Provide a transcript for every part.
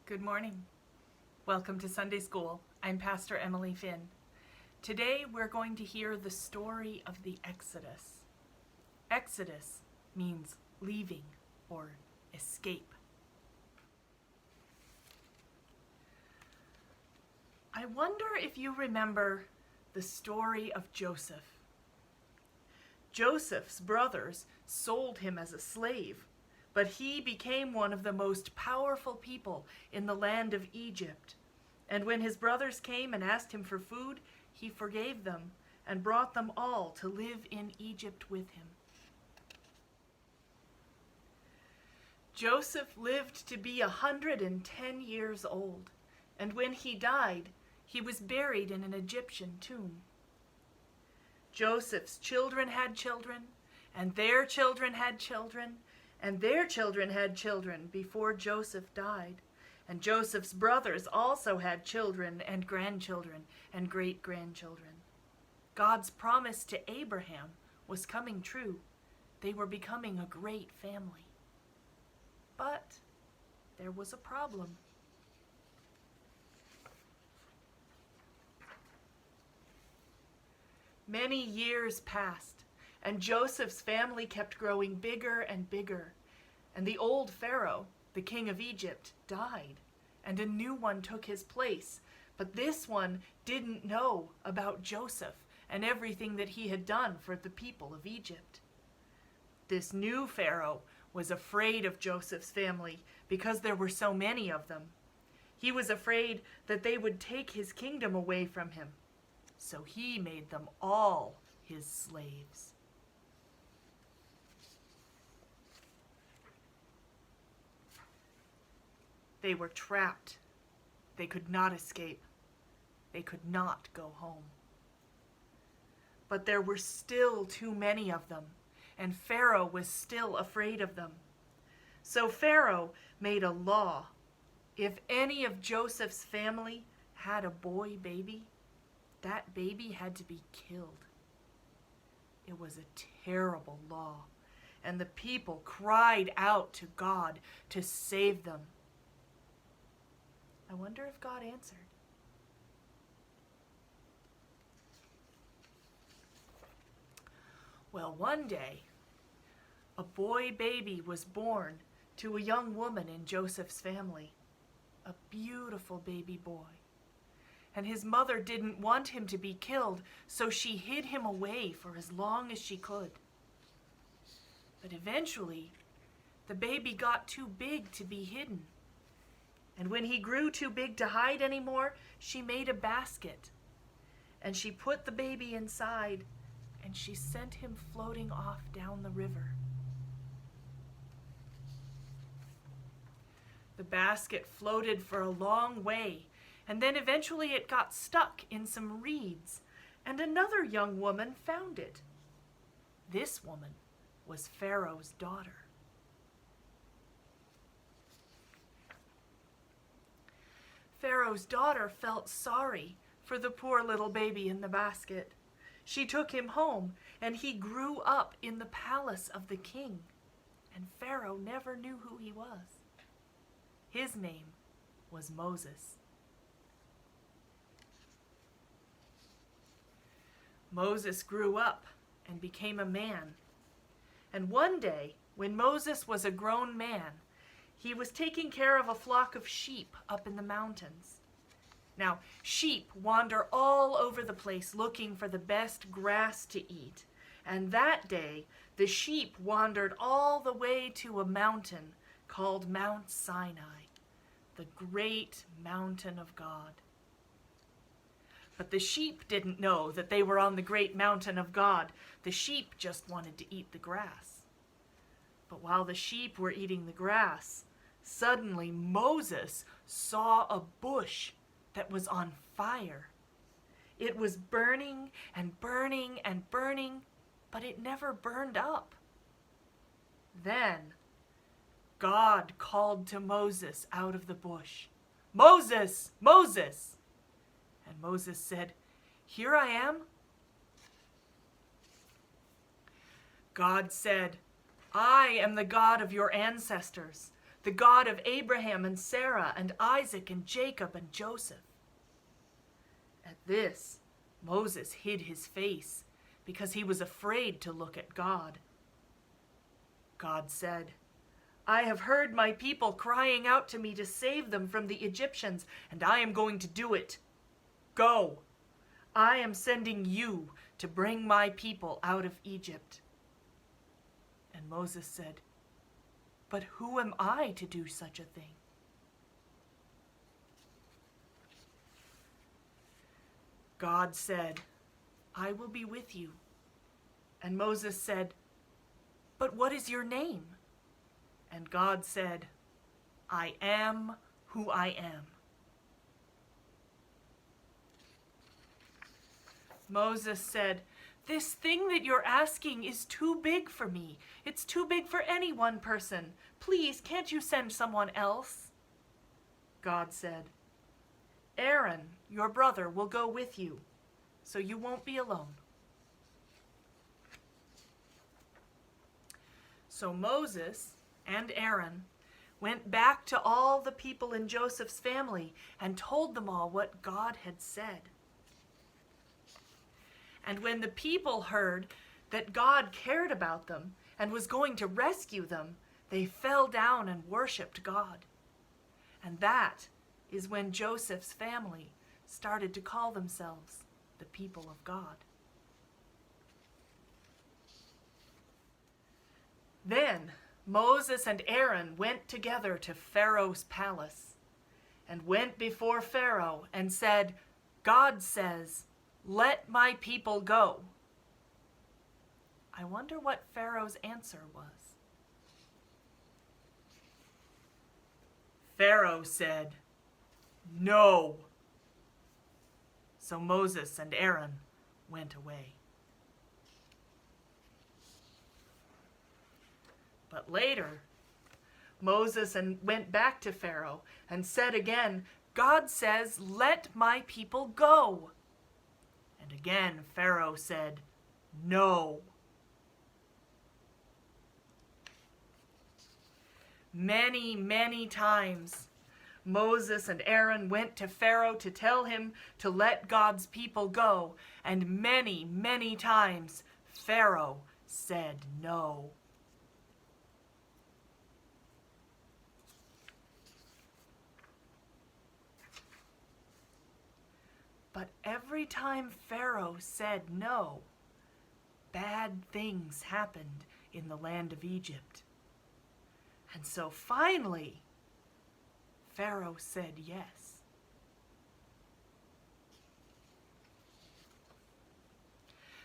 Good morning. Welcome to Sunday School. I'm Pastor Emily Finn. Today we're going to hear the story of the Exodus. Exodus means leaving or escape. I wonder if you remember the story of Joseph. Joseph's brothers sold him as a slave, but he became one of the most powerful people in the land of Egypt. And when his brothers came and asked him for food, he forgave them and brought them all to live in Egypt with him. Joseph lived to be 110 years old, and when he died, he was buried in an Egyptian tomb. Joseph's children had children, and their children had children, and their children had children before Joseph died. And Joseph's brothers also had children and grandchildren and great-grandchildren. God's promise to Abraham was coming true. They were becoming a great family. But there was a problem. Many years passed, and Joseph's family kept growing bigger and bigger. And the old Pharaoh, the king of Egypt, died, and a new one took his place. But this one didn't know about Joseph and everything that he had done for the people of Egypt. This new Pharaoh was afraid of Joseph's family because there were so many of them. He was afraid that they would take his kingdom away from him. So he made them all his slaves. They were trapped. They could not escape. They could not go home. But there were still too many of them, and Pharaoh was still afraid of them. So Pharaoh made a law. If any of Joseph's family had a boy baby, that baby had to be killed. It was a terrible law, and the people cried out to God to save them. I wonder if God answered. Well, one day, a boy baby was born to a young woman in Joseph's family, a beautiful baby boy. And his mother didn't want him to be killed, so she hid him away for as long as she could. But eventually, the baby got too big to be hidden. And when he grew too big to hide anymore, she made a basket. And she put the baby inside, and she sent him floating off down the river. The basket floated for a long way, and then eventually it got stuck in some reeds, and another young woman found it. This woman was Pharaoh's daughter. Pharaoh's daughter felt sorry for the poor little baby in the basket. She took him home, and he grew up in the palace of the king, and Pharaoh never knew who he was. His name was Moses. Moses grew up and became a man. And one day, when Moses was a grown man, he was taking care of a flock of sheep up in the mountains. Now, sheep wander all over the place looking for the best grass to eat. And that day, the sheep wandered all the way to a mountain called Mount Sinai, the great mountain of God. But the sheep didn't know that they were on the great mountain of God. The sheep just wanted to eat the grass. But while the sheep were eating the grass, suddenly Moses saw a bush that was on fire. It was burning and burning and burning, but it never burned up. Then God called to Moses out of the bush, "Moses, Moses!" And Moses said, "Here I am." God said, "I am the God of your ancestors, the God of Abraham and Sarah and Isaac and Jacob and Joseph." At this, Moses hid his face because he was afraid to look at God. God said, "I have heard my people crying out to me to save them from the Egyptians, and I am going to do it. Go. I am sending you to bring my people out of Egypt." And Moses said, "But who am I to do such a thing?" God said, "I will be with you." And Moses said, "But what is your name?" And God said, "I am who I am." Moses said, "This thing that you're asking is too big for me. It's too big for any one person. Please, can't you send someone else?" God said, "Aaron, your brother, will go with you, so you won't be alone." So Moses and Aaron went back to all the people in Joseph's family and told them all what God had said. And when the people heard that God cared about them and was going to rescue them, they fell down and worshiped God. And that is when Joseph's family started to call themselves the people of God. Then Moses and Aaron went together to Pharaoh's palace and went before Pharaoh and said, "God says, 'Let my people go.'" I wonder what Pharaoh's answer was. Pharaoh said, "No." So Moses and Aaron went away. But later, Moses went back to Pharaoh and said again, "God says, 'Let my people go.'" And again Pharaoh said, "No." Many, many times Moses and Aaron went to Pharaoh to tell him to let God's people go, and many, many times Pharaoh said no. But every time Pharaoh said no, bad things happened in the land of Egypt. And so finally, Pharaoh said yes.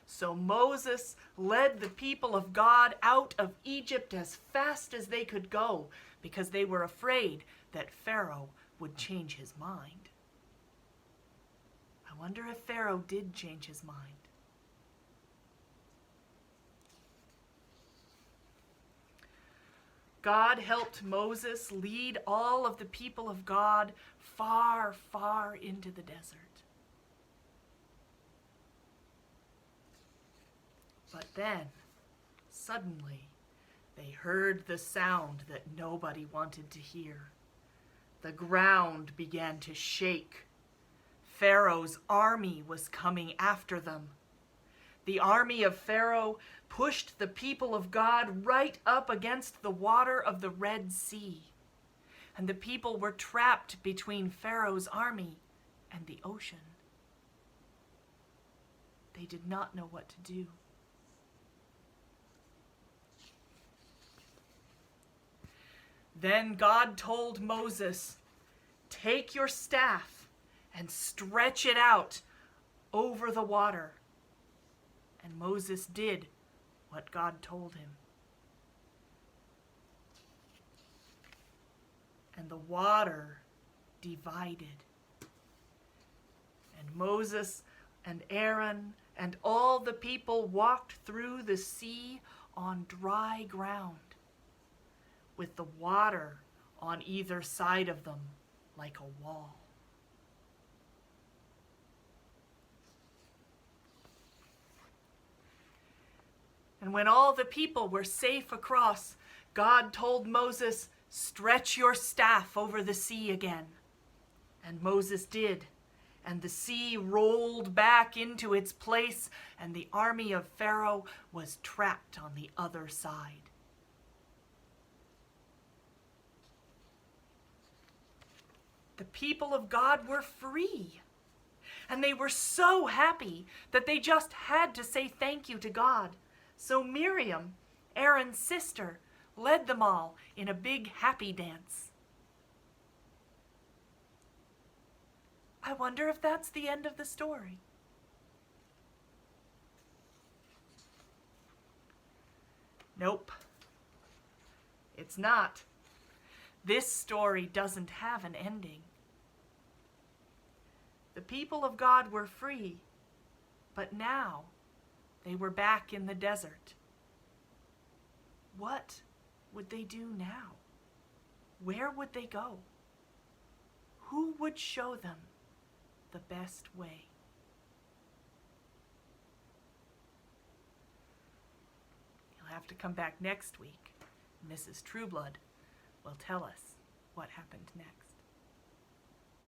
So Moses led the people of God out of Egypt as fast as they could go, because they were afraid that Pharaoh would change his mind. I wonder if Pharaoh did change his mind. God helped Moses lead all of the people of God far, far into the desert. But then, suddenly, they heard the sound that nobody wanted to hear. The ground began to shake. Pharaoh's army was coming after them. The army of Pharaoh pushed the people of God right up against the water of the Red Sea. And the people were trapped between Pharaoh's army and the ocean. They did not know what to do. Then God told Moses, "Take your staff and stretch it out over the water." And Moses did what God told him. And the water divided. And Moses and Aaron and all the people walked through the sea on dry ground, with the water on either side of them like a wall. And when all the people were safe across, God told Moses, "Stretch your staff over the sea again." And Moses did, and the sea rolled back into its place, and the army of Pharaoh was trapped on the other side. The people of God were free, and they were so happy that they just had to say thank you to God. So Miriam, Aaron's sister, led them all in a big happy dance. I wonder if that's the end of the story. Nope, it's not. This story doesn't have an ending. The people of God were free, but now they were back in the desert. What would they do now? Where would they go? Who would show them the best way? You'll have to come back next week. Mrs. Trueblood will tell us what happened next.